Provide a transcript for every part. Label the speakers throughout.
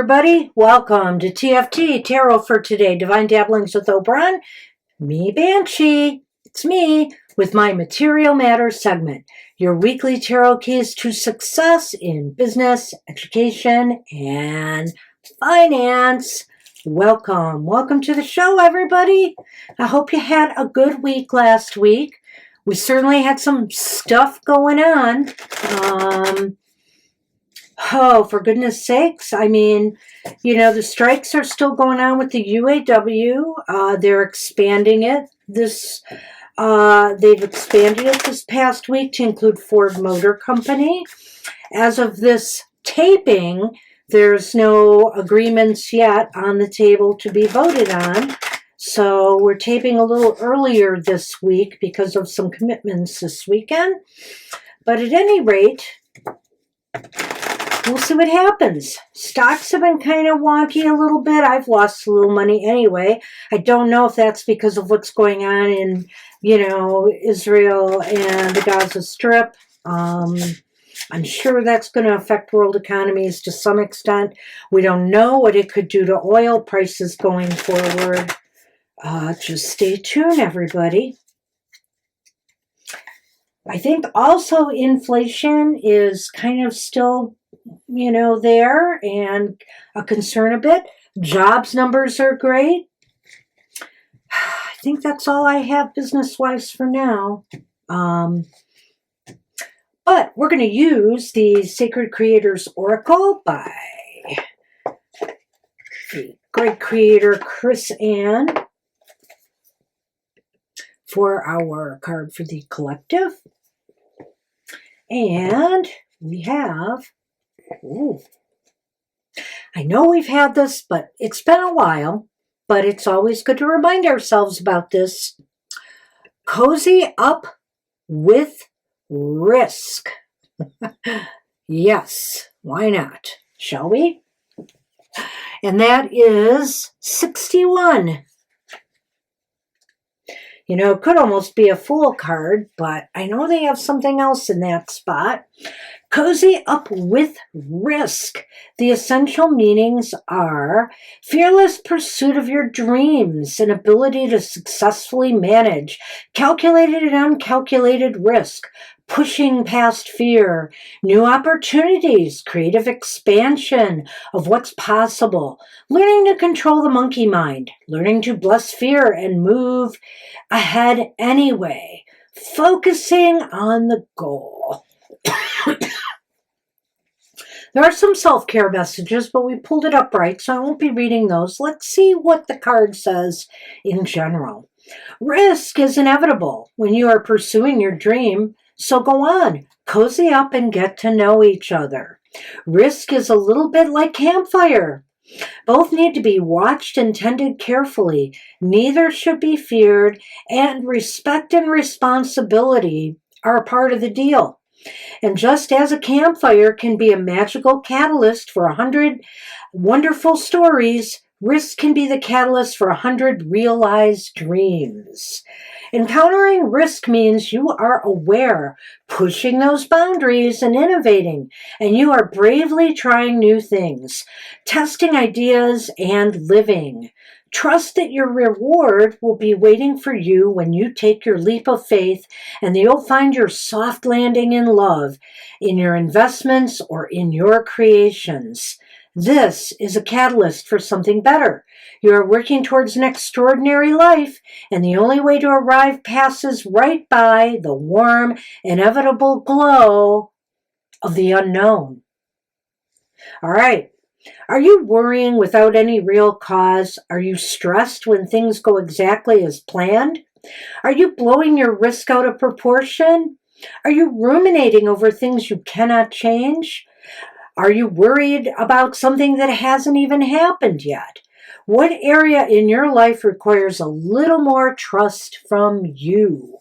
Speaker 1: everybody. Welcome to TFT, Tarot for Today, Divine Dabblings with Oberon. Me, Banshee. It's me with my Material Matters segment, your weekly tarot keys to success in business, education, and finance. Welcome to the show, everybody. I hope you had a good week last week. We certainly had some stuff going on. Oh, for goodness sakes. I mean, the strikes are still going on with the UAW. They're expanding it. They've expanded it this past week to include Ford Motor Company. As of this taping, there's no agreements yet on the table to be voted on. So we're taping a little earlier this week because of some commitments this weekend. But at any rate, we'll see what happens. Stocks have been kind of wonky a little bit. I've lost a little money anyway. I don't know if that's because of what's going on in, Israel and the Gaza Strip. I'm sure that's going to affect world economies to some extent. We don't know what it could do to oil prices going forward. Just stay tuned, everybody. I think also inflation is kind of still there and a concern a bit. Jobs numbers are great. I think that's all I have business-wise for now. But we're going to use the Sacred Creators Oracle by the great creator Chris Ann for our card for the collective. And we have, I know we've had this, but it's been a while, but it's always good to remind ourselves about this. Cozy up with risk. Yes, why not? Shall we? And that is 61. It could almost be a Fool card, but I know they have something else in that spot. Cozy up with risk. The essential meanings are fearless pursuit of your dreams, an ability to successfully manage calculated and uncalculated risk, pushing past fear, new opportunities, creative expansion of what's possible, learning to control the monkey mind, learning to bless fear and move ahead anyway, focusing on the goal. There are some self-care messages, but we pulled it up right, so I won't be reading those. Let's see what the card says in general. Risk is inevitable when you are pursuing your dream, so go on, cozy up and get to know each other. Risk is a little bit like campfire. Both need to be watched and tended carefully. Neither should be feared, and respect and responsibility are a part of the deal. And just as a campfire can be a magical catalyst for 100 wonderful stories, risk can be the catalyst for 100 realized dreams. Encountering risk means you are aware, pushing those boundaries and innovating, and you are bravely trying new things, testing ideas and living. Trust that your reward will be waiting for you when you take your leap of faith, and that you'll find your soft landing in love, in your investments, or in your creations. This is a catalyst for something better. You are working towards an extraordinary life, and the only way to arrive passes right by the warm, inevitable glow of the unknown. All right. Are you worrying without any real cause? Are you stressed when things go exactly as planned? Are you blowing your risk out of proportion? Are you ruminating over things you cannot change? Are you worried about something that hasn't even happened yet? What area in your life requires a little more trust from you?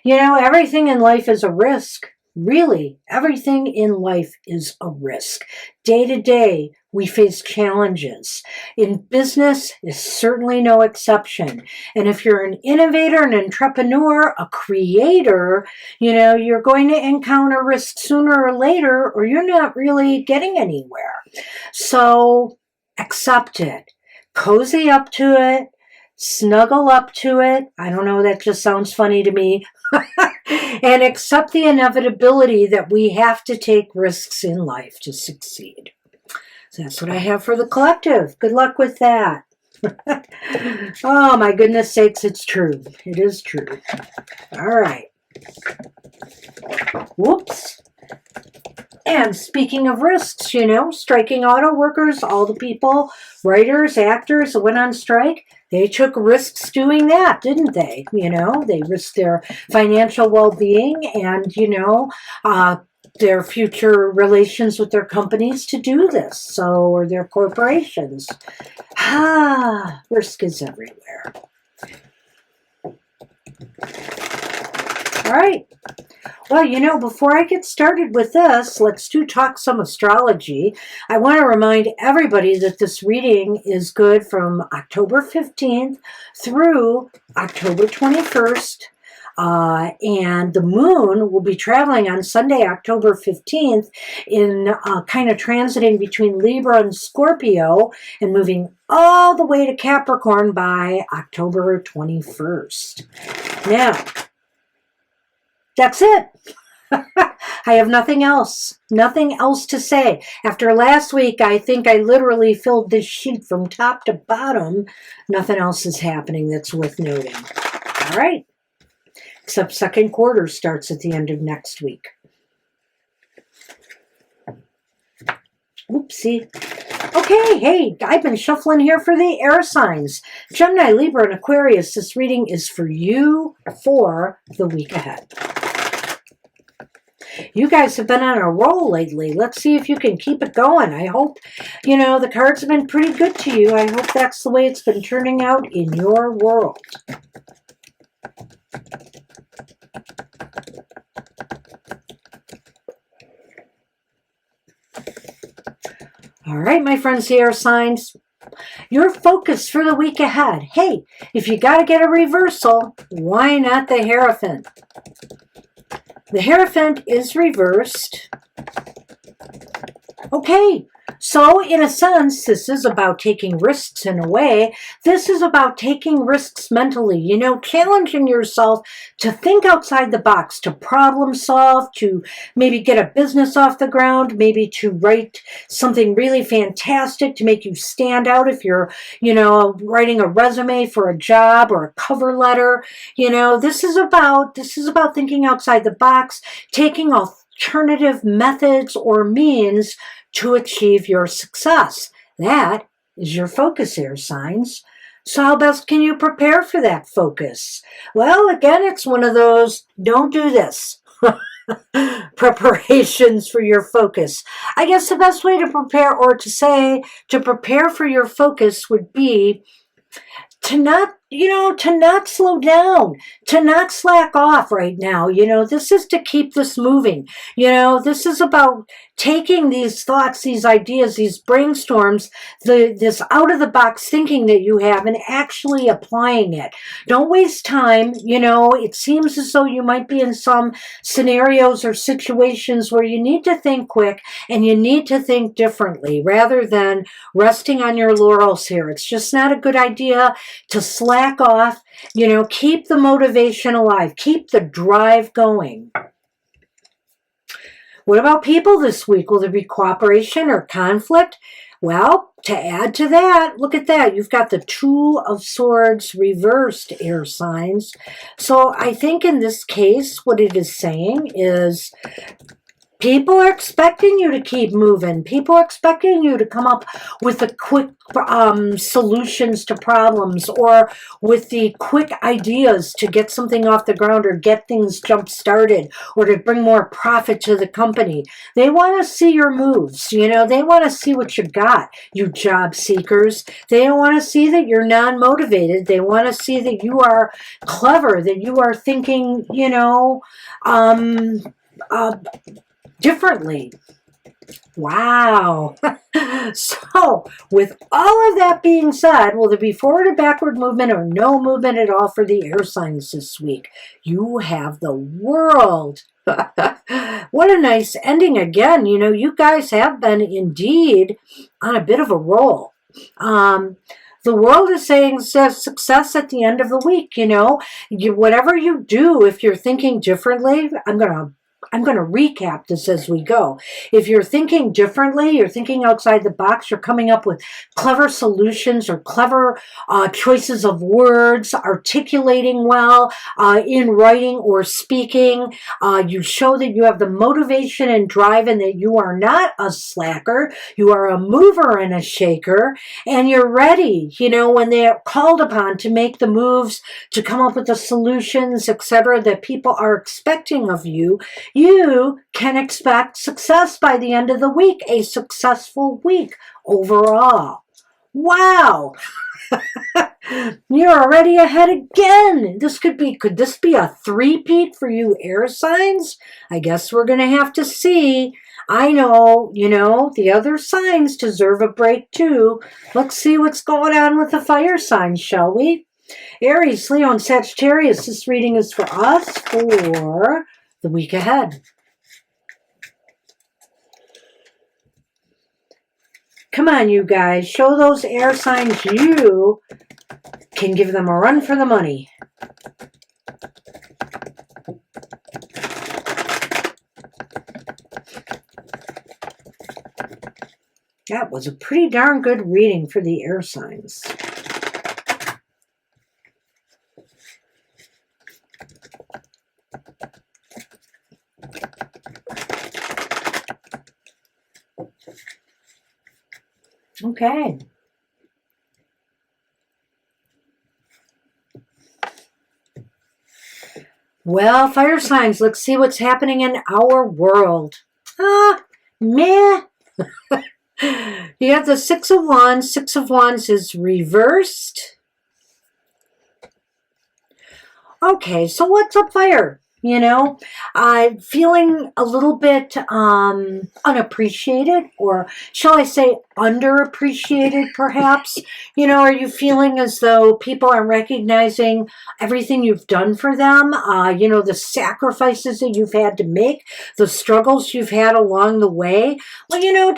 Speaker 1: Everything in life is a risk. Really, everything in life is a risk. Day to day, we face challenges. In business is certainly no exception. And if you're an innovator, an entrepreneur, a creator, you're going to encounter risk sooner or later, or you're not really getting anywhere. So accept it. Cozy up to it. Snuggle up to it. I don't know, that just sounds funny to me. And accept the inevitability that we have to take risks in life to succeed. So that's what I have for the collective. Good luck with that. Oh, my goodness sakes, it's true. It is true. All right. Whoops. And speaking of risks, striking auto workers, all the people, writers, actors that went on strike, they took risks doing that, didn't they? They risked their financial well-being and, their future relations with their companies to do this, or their corporations. Risk is everywhere. All right. Well, before I get started with this, let's talk some astrology. I want to remind everybody that this reading is good from October 15th through October 21st. And the moon will be traveling on Sunday, October 15th, in kind of transiting between Libra and Scorpio and moving all the way to Capricorn by October 21st. Now, that's it. I have nothing else to say. After last week, I think I literally filled this sheet from top to bottom. Nothing else is happening that's worth noting. All right. Except second quarter starts at the end of next week. Oopsie. Okay, hey, I've been shuffling here for the air signs. Gemini, Libra, and Aquarius. This reading is for you for the week ahead. You guys have been on a roll lately. Let's see if you can keep it going. I hope, the cards have been pretty good to you. I hope that's the way it's been turning out in your world. All right, my friends, the air signs. Your focus for the week ahead. Hey, if you got to get a reversal, why not the Hierophant? The Hierophant is reversed. Okay, so in a sense, this is about taking risks in a way. This is about taking risks mentally, challenging yourself to think outside the box, to problem solve, to maybe get a business off the ground, maybe to write something really fantastic to make you stand out if you're, writing a resume for a job or a cover letter. This is about thinking outside the box, taking alternative methods or means to achieve your success. That is your focus, air signs. So how best can you prepare for that focus? Well, again, it's one of those don't do this preparations for your focus. I guess the best way to prepare, or to say to prepare for your focus, would be to not slow down, to not slack off right now. This is to keep this moving. This is about taking these thoughts, these ideas, these brainstorms, this out-of-the-box thinking that you have and actually applying it. Don't waste time. It seems as though you might be in some scenarios or situations where you need to think quick and you need to think differently rather than resting on your laurels here. It's just not a good idea to slack off. Keep the motivation alive. Keep the drive going. What about people this week? Will there be cooperation or conflict? Well, to add to that, look at that. You've got the Two of Swords reversed, air signs. So I think in this case, what it is saying is people are expecting you to keep moving. People are expecting you to come up with the quick solutions to problems, or with the quick ideas to get something off the ground or get things jump-started or to bring more profit to the company. They want to see your moves. They want to see what you got, you job seekers. They don't want to see that you're non-motivated. They want to see that you are clever, that you are thinking, differently. Wow. So, with all of that being said, will there be forward or backward movement or no movement at all for the air signs this week? You have the World. What a nice ending again. You guys have been indeed on a bit of a roll. The world is saying success at the end of the week. Whatever you do, if you're thinking differently, I'm gonna recap this as we go. If you're thinking differently, you're thinking outside the box, you're coming up with clever solutions or clever choices of words, articulating well in writing or speaking. You show that you have the motivation and drive and that you are not a slacker. You are a mover and a shaker, and you're ready, when they're called upon to make the moves, to come up with the solutions, etc., that people are expecting of you. You can expect success by the end of the week, a successful week overall. Wow. You're already ahead again. Could this be a three-peat for you air signs? I guess we're going to have to see. I know, the other signs deserve a break too. Let's see what's going on with the fire signs, shall we? Aries, Leo, and Sagittarius, this reading is for us for the week ahead. Come on, you guys. Show those air signs you can give them a run for the money. That was a pretty darn good reading for the air signs. Okay. Well, fire signs, let's see what's happening in our world. Meh. You have the Six of Wands. Six of Wands is reversed. Okay, so what's up, fire? Feeling a little bit unappreciated, or shall I say underappreciated, perhaps? Are you feeling as though people are recognizing everything you've done for them? The sacrifices that you've had to make, the struggles you've had along the way. Well,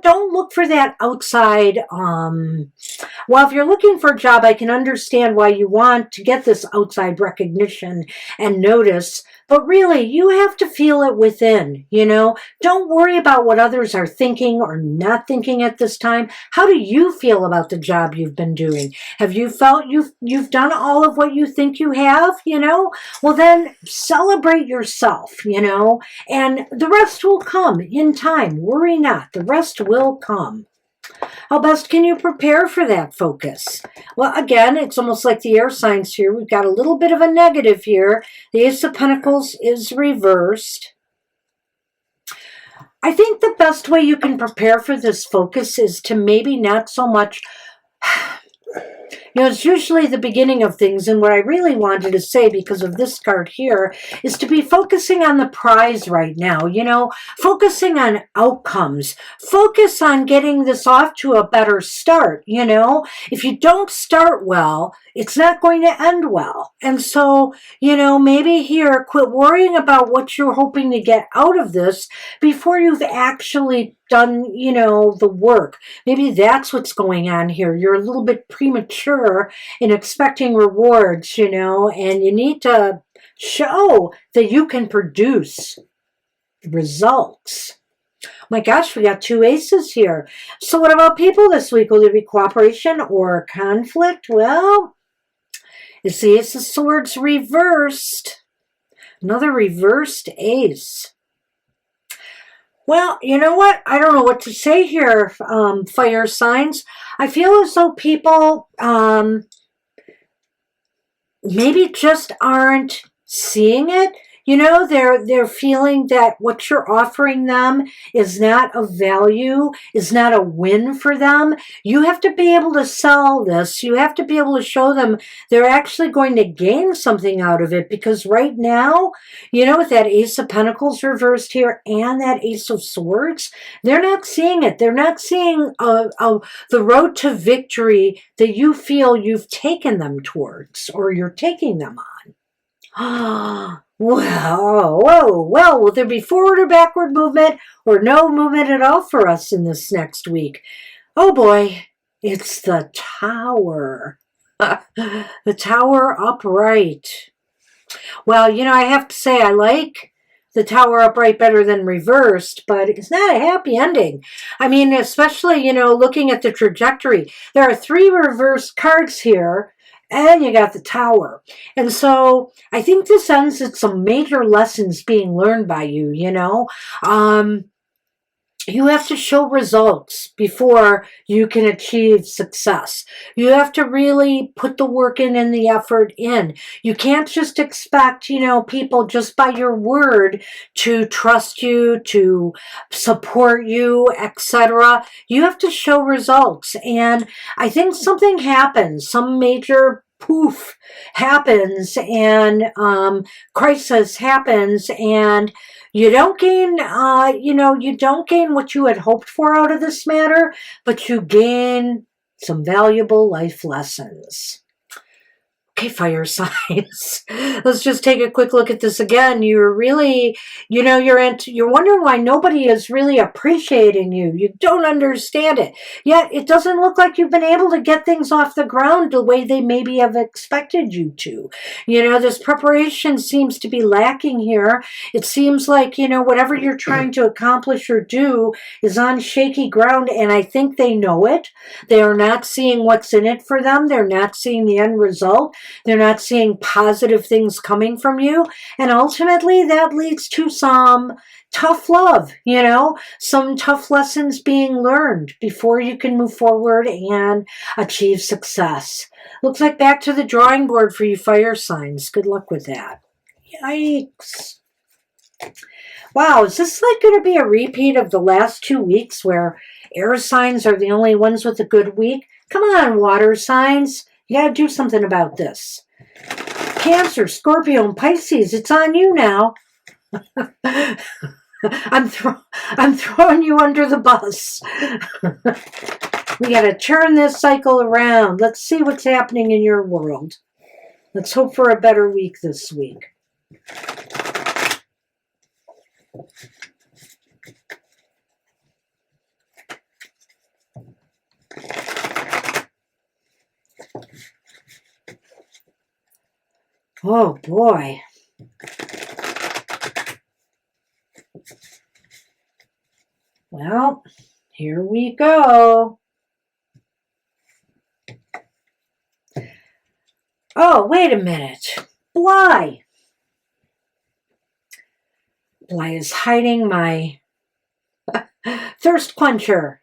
Speaker 1: don't look for that outside. Well, if you're looking for a job, I can understand why you want to get this outside recognition and notice, but really you have to feel it within. Don't worry about what others are thinking or not thinking at this time. How do you feel about the job you've been doing? Have you felt you've done all of what you think you have? Well, then celebrate yourself, and the rest will come in time. Worry not, the rest will come. How best can you prepare for that focus? Well, again, it's almost like the air signs here. We've got a little bit of a negative here. The Ace of Pentacles is reversed. I think the best way you can prepare for this focus is to maybe not so much... it's usually the beginning of things, and what I really wanted to say because of this card here is to be focusing on the prize right now, focusing on outcomes, focus on getting this off to a better start, If you don't start well, it's not going to end well. And so, maybe here, quit worrying about what you're hoping to get out of this before you've actually done, the work. Maybe that's what's going on here. You're a little bit premature in expecting rewards, and you need to show that you can produce results. My gosh, we got two aces here. So what about people this week? Will there be cooperation or conflict? Well, it's the Ace of Swords reversed. Another reversed ace. Well, you know what? I don't know what to say here, fire signs. I feel as though people maybe just aren't seeing it. They're feeling that what you're offering them is not of value, is not a win for them. You have to be able to sell this. You have to be able to show them they're actually going to gain something out of it, because right now, with that Ace of Pentacles reversed here and that Ace of Swords, they're not seeing it. They're not seeing the road to victory that you feel you've taken them towards, or you're taking them on. Well, will there be forward or backward movement, or no movement at all for us in this next week? Oh boy, it's the Tower. The Tower upright. Well, I have to say I like the Tower upright better than reversed, but it's not a happy ending. I mean, especially, looking at the trajectory. There are 3 reverse cards here, and you got the Tower. And so I think this ends at some major lessons being learned by you. You have to show results before you can achieve success. You have to really put the work in and the effort in. You can't just expect, people just by your word to trust you, to support you, etc. You have to show results. And I think something happens, some major poof happens, and crisis happens, and you don't gain, you don't gain what you had hoped for out of this matter, but you gain some valuable life lessons. Okay, fire signs. Let's just take a quick look at this again. You're really, you're wondering why nobody is really appreciating you. You don't understand it. Yet it doesn't look like you've been able to get things off the ground the way they maybe have expected you to. This preparation seems to be lacking here. It seems like, whatever you're trying to accomplish or do is on shaky ground, and I think they know it. They are not seeing what's in it for them. They're not seeing the end result. They're not seeing positive things coming from you. And ultimately, that leads to some tough love, some tough lessons being learned before you can move forward and achieve success. Looks like back to the drawing board for you fire signs. Good luck with that. Yikes. Wow, is this like going to be a repeat of the last 2 weeks where air signs are the only ones with a good week? Come on, water signs. You got to do something about this. Cancer, Scorpio, and Pisces, it's on you now. I'm throwing you under the bus. We got to turn this cycle around. Let's see what's happening in your world. Let's hope for a better week this week. Oh boy. Well, here we go. Oh, wait a minute. Bly. Bly is hiding my thirst quencher.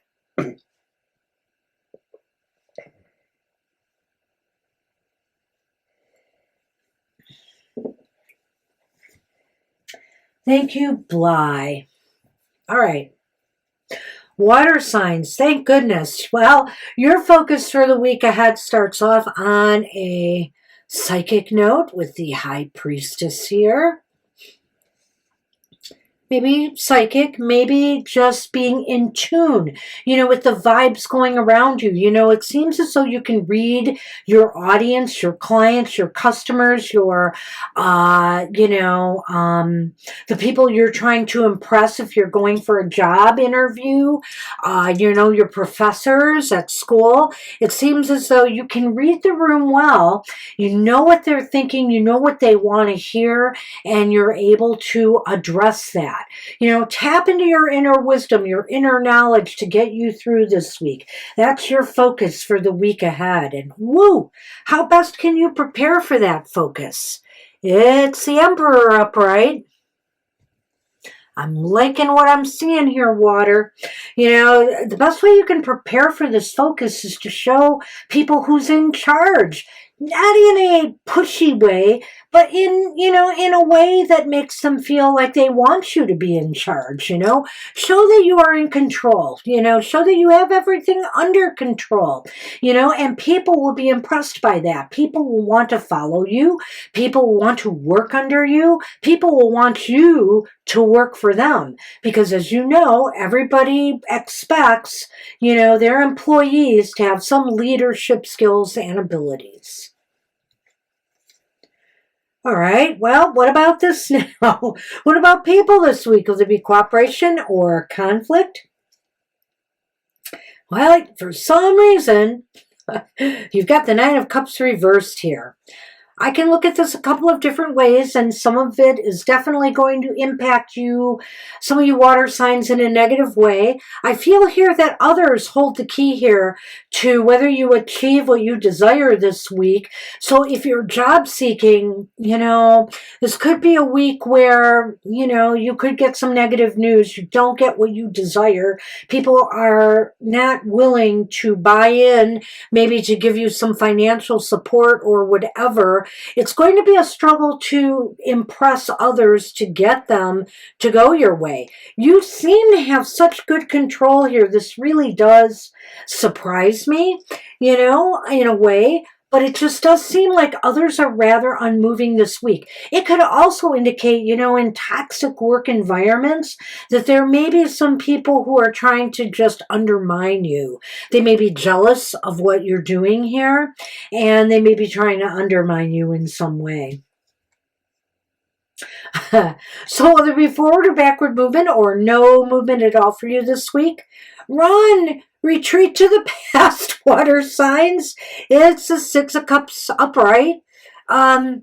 Speaker 1: Thank you, Bly. All right. Water signs, thank goodness. Well, your focus for the week ahead starts off on a psychic note with the High Priestess here. Maybe psychic, maybe just being in tune, with the vibes going around you. It seems as though you can read your audience, your clients, your customers, your, the people you're trying to impress if you're going for a job interview, your professors at school. It seems as though you can read the room well. You know what they're thinking, you know what they want to hear, and you're able to address that. Tap into your inner wisdom, your inner knowledge to get you through this week. That's your focus for the week ahead. And woo, how best can you prepare for that focus? It's the Emperor upright. I'm liking what I'm seeing here, water. The best way you can prepare for this focus is to show people who's in charge. Not in a pushy way, but in a way that makes them feel like they want you to be in charge, Show that you are in control, show that you have everything under control, and people will be impressed by that. People will want to follow you. People will want to work under you. People will want you to work for them because, as you know, everybody expects, their employees to have some leadership skills and abilities. All right, well, what about this now? What about people this week? Will there be cooperation or conflict? Well, for some reason, you've got the Nine of Cups reversed here. I can look at this a couple of different ways, and some of it is definitely going to impact you, some of you water signs, in a negative way. I feel here that others hold the key here to whether you achieve what you desire this week. So if you're job seeking, this could be a week where, you could get some negative news. You don't get what you desire. People are not willing to buy in, maybe to give you some financial support or whatever. It's going to be a struggle to impress others to get them to go your way. You seem to have such good control here. This really does surprise me, in a way. But it just does seem like others are rather unmoving this week. It could also indicate, in toxic work environments, that there may be some people who are trying to just undermine you. They may be jealous of what you're doing here, and they may be trying to undermine you in some way. So whether it be forward or backward movement or no movement at all for you this week, run, retreat to the past, water signs. It's the Six of Cups upright. I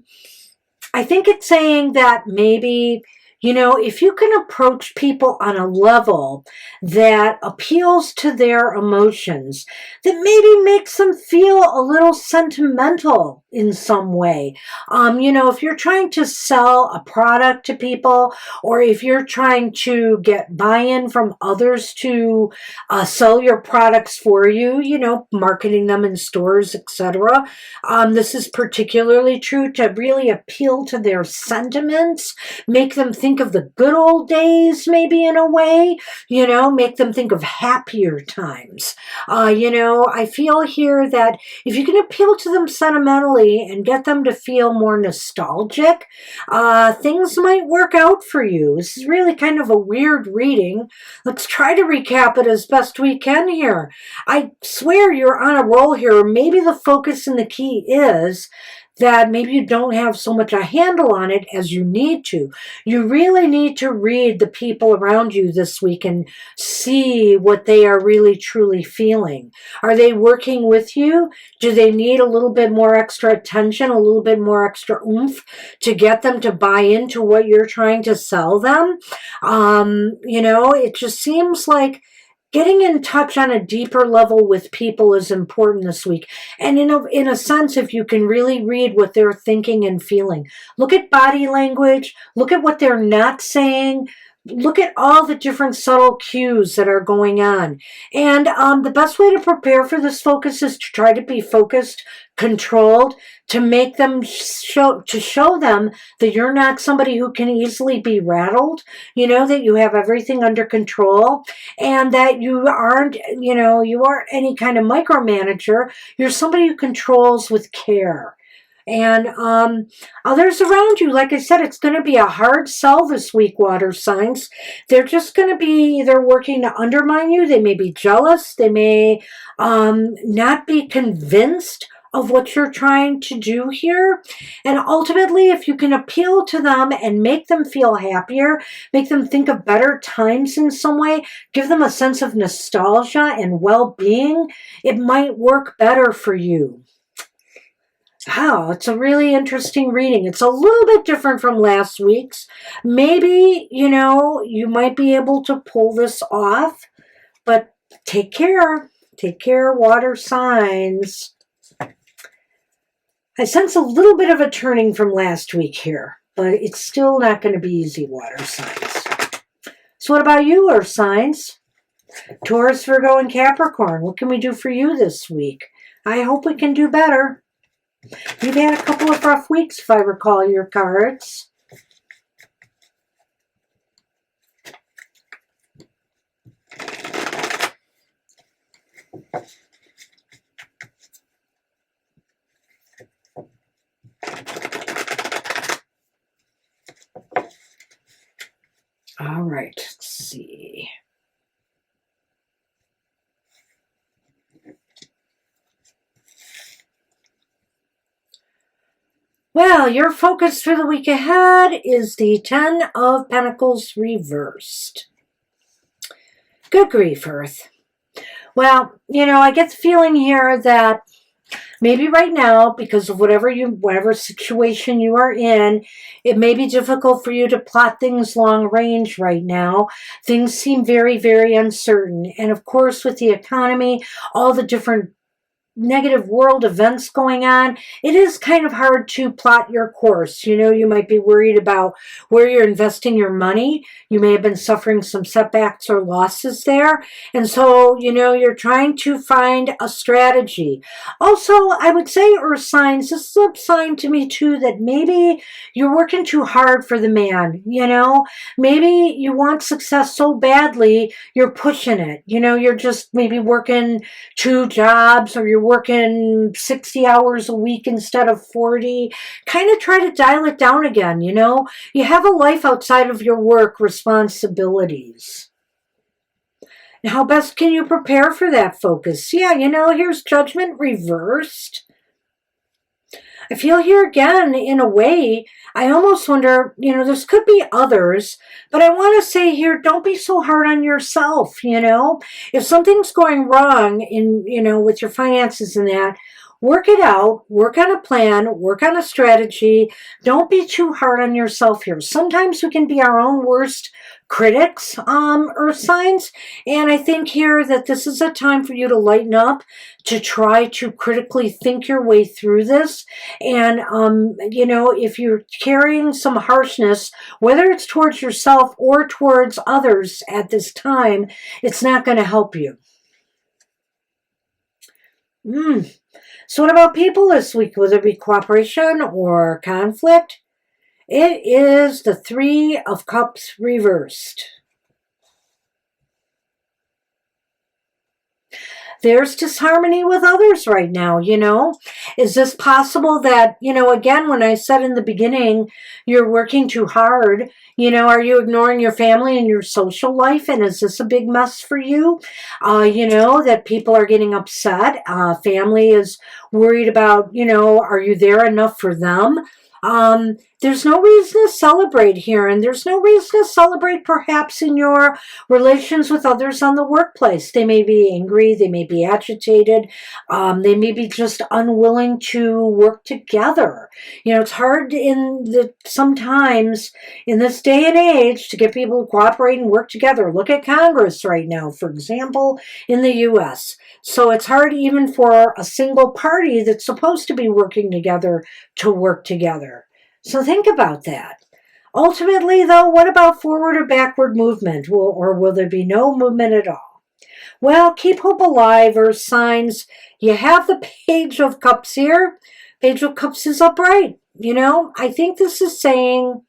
Speaker 1: think it's saying that maybe, if you can approach people on a level that appeals to their emotions, that maybe makes them feel a little sentimental in some way. If you're trying to sell a product to people, or if you're trying to get buy-in from others to sell your products for you, marketing them in stores, etc. This is particularly true to really appeal to their sentiments, make them think of the good old days, maybe in a way, make them think of happier times. I feel here that if you can appeal to them sentimentally and get them to feel more nostalgic, things might work out for you. This is really kind of a weird reading. Let's try to recap it as best we can here. I swear you're on a roll here. Maybe the focus and the key is that maybe you don't have so much a handle on it as you need to. You really need to read the people around you this week and see what they are really truly feeling. Are they working with you? Do they need a little bit more extra attention, a little bit more extra oomph to get them to buy into what you're trying to sell them? It just seems like getting in touch on a deeper level with people is important this week. And in a sense, if you can really read what they're thinking and feeling, look at body language, look at what they're not saying, look at all the different subtle cues that are going on. And the best way to prepare for this focus is to try to be focused, controlled, to make them show them that you're not somebody who can easily be rattled, that you have everything under control, and that you aren't any kind of micromanager. You're somebody who controls with care. And others around you, like I said, it's going to be a hard sell this week, water signs. They're just going to be either working to undermine you. They may be jealous. They may not be convinced of what you're trying to do here. And ultimately, if you can appeal to them and make them feel happier, make them think of better times in some way, give them a sense of nostalgia and well-being, it might work better for you. Wow, it's a really interesting reading. It's a little bit different from last week's. Maybe, you might be able to pull this off, but take care. Take care, water signs. I sense a little bit of a turning from last week here, but it's still not going to be easy, water signs. So what about you, earth signs? Taurus, Virgo, and Capricorn. What can we do for you this week? I hope we can do better. You've had a couple of rough weeks, if I recall your cards. All right, let's see. Well, your focus for the week ahead is the Ten of Pentacles reversed. Good grief, Earth. Well, I get the feeling here that maybe right now, because of whatever situation you are in, it may be difficult for you to plot things long range right now. Things seem very, very uncertain. And of course, with the economy, all the different negative world events going on, it is kind of hard to plot your course. You might be worried about where you're investing your money. You may have been suffering some setbacks or losses there. And so, you're trying to find a strategy. Also, I would say, Earth signs, this is a sign to me too that maybe you're working too hard for the man. Maybe you want success so badly, you're pushing it. You're just maybe working 2 jobs, or you're working 60 hours a week instead of 40. Kind of try to dial it down again. You have a life outside of your work responsibilities. And how best can you prepare for that focus? Yeah, here's Judgment reversed. I feel here again, in a way, I almost wonder, this could be others, but I want to say here, don't be so hard on yourself, If something's going wrong with your finances and that, work it out, work on a plan, work on a strategy. Don't be too hard on yourself here. Sometimes we can be our own worst critics, Earth signs, and I think here that this is a time for you to lighten up, to try to critically think your way through this. And, if you're carrying some harshness, whether it's towards yourself or towards others at this time, it's not going to help you. So what about people this week? Will there be cooperation or conflict? It is the Three of Cups reversed. There's disharmony with others right now, Is this possible that, again, when I said in the beginning, you're working too hard, are you ignoring your family and your social life? And is this a big mess for you? That people are getting upset. Family is worried about, are you there enough for them? There's no reason to celebrate here, and there's no reason to celebrate perhaps in your relations with others on the workplace. They may be angry, they may be agitated, they may be just unwilling to work together. It's hard sometimes in this day and age to get people to cooperate and work together. Look at Congress right now, for example, in the U.S. So it's hard even for a single party that's supposed to be working together to work together. So think about that. Ultimately, though, what about forward or backward movement? Or will there be no movement at all? Well, keep hope alive, Earth signs. You have the Page of Cups here. Page of Cups is upright. I think this is saying,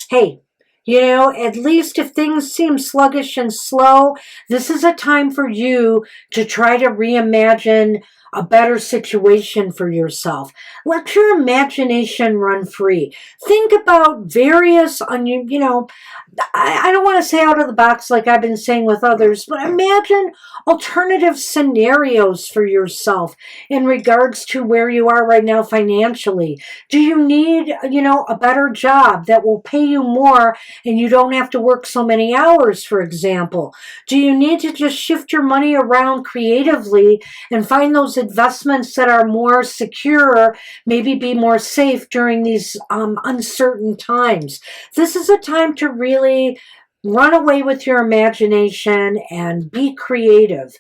Speaker 1: hey, at least if things seem sluggish and slow, this is a time for you to try to reimagine a better situation for yourself. Let your imagination run free. Think about various, I don't want to say out of the box like I've been saying with others, but imagine alternative scenarios for yourself in regards to where you are right now financially. Do you need, a better job that will pay you more and you don't have to work so many hours, for example? Do you need to just shift your money around creatively and find those investments that are more secure, maybe be more safe during these uncertain times? This is a time to really run away with your imagination and be creative.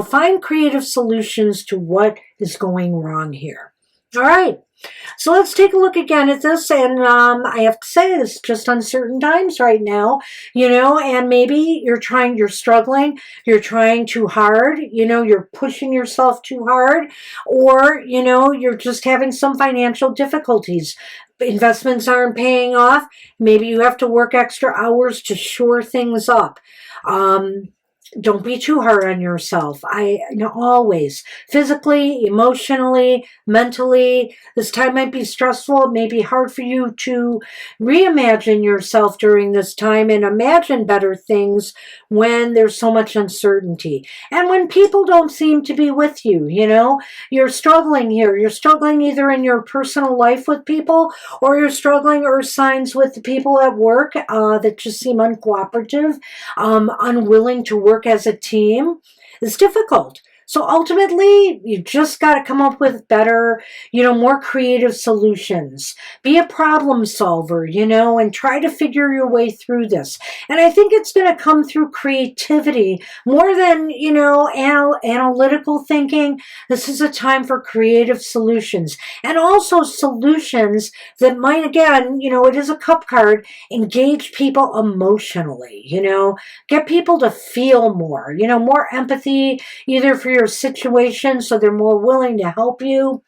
Speaker 1: Find creative solutions to what is going wrong here. All right. So let's take a look again at this, and I have to say, this is just uncertain times right now, and maybe you're struggling, you're trying too hard, you're pushing yourself too hard, or, you're just having some financial difficulties. Investments aren't paying off. Maybe you have to work extra hours to shore things up. Don't be too hard on yourself. Always physically, emotionally, mentally, this time might be stressful. It may be hard for you to reimagine yourself during this time and imagine better things when there's so much uncertainty. And when people don't seem to be with you, you're struggling here. You're struggling either in your personal life with people, or you're struggling, Earth signs, with the people at work that just seem uncooperative, unwilling to work as a team. is difficult. So ultimately, you just got to come up with better, more creative solutions. Be a problem solver, and try to figure your way through this. And I think it's going to come through creativity more than, analytical thinking. This is a time for creative solutions, and also solutions that might, again, it is a cup card, engage people emotionally, get people to feel more, more empathy, either for your situation so they're more willing to help you,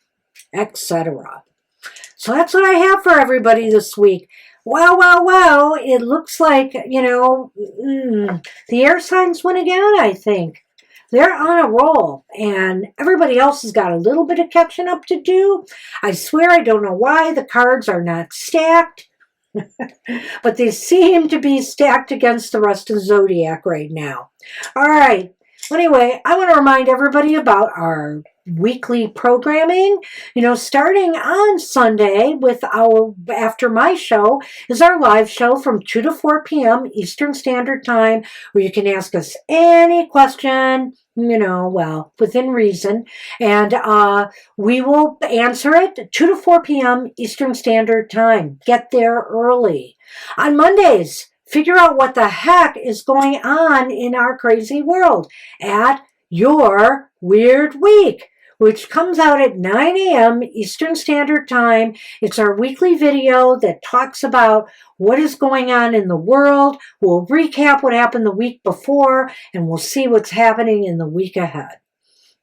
Speaker 1: etc. So that's what I have for everybody this week. Wow, wow, wow. It looks like, the air signs win again, I think. They're on a roll, and everybody else has got a little bit of catching up to do. I swear I don't know why the cards are not stacked, but they seem to be stacked against the rest of the Zodiac right now. All right. Anyway, I want to remind everybody about our weekly programming. Starting on Sunday with after my show is our live show from 2 to 4 p.m. Eastern Standard Time, where you can ask us any question, within reason, and we will answer it 2 to 4 p.m. Eastern Standard Time. Get there early. On Mondays, figure out what the heck is going on in our crazy world at Your Weird Week, which comes out at 9 a.m. Eastern Standard Time. It's our weekly video that talks about what is going on in the world. We'll recap what happened the week before, and we'll see what's happening in the week ahead.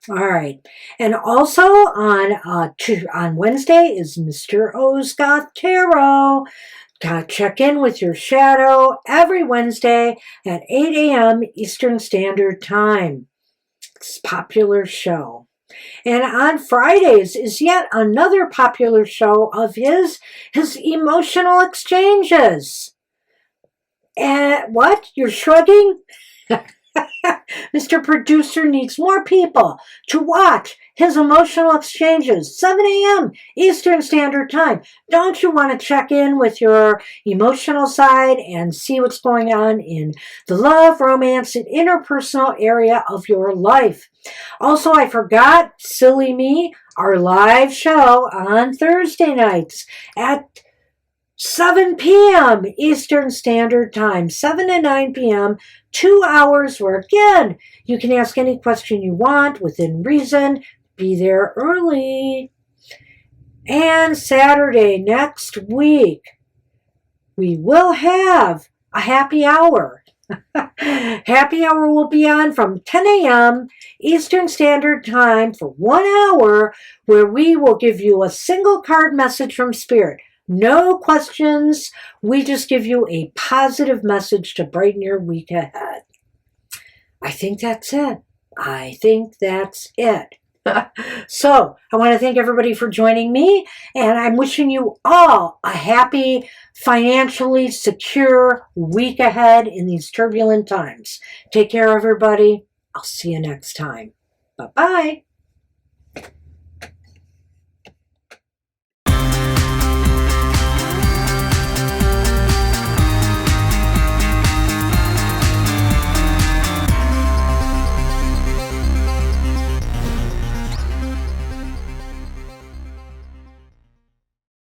Speaker 1: All right. And also on Wednesday is Mr. O's Goth Tarot. Check in with your shadow every Wednesday at 8 a.m. Eastern Standard Time. It's a popular show. And on Fridays is yet another popular show of his emotional exchanges. And what? You're shrugging? Mr. Producer needs more people to watch his emotional exchanges, 7 a.m. Eastern Standard Time. Don't you want to check in with your emotional side and see what's going on in the love, romance, and interpersonal area of your life? Also, I forgot, silly me, our live show on Thursday nights at 7 p.m. Eastern Standard Time, 7 to 9 p.m., 2 hours where, again, you can ask any question you want within reason. Be there early. And Saturday next week, we will have a happy hour. Happy hour will be on from 10 a.m. Eastern Standard Time for 1 hour, where we will give you a single card message from Spirit. No questions. We just give you a positive message to brighten your week ahead. I think that's it. So I want to thank everybody for joining me, and I'm wishing you all a happy, financially secure week ahead in these turbulent times. Take care, everybody. I'll see you next time. Bye-bye.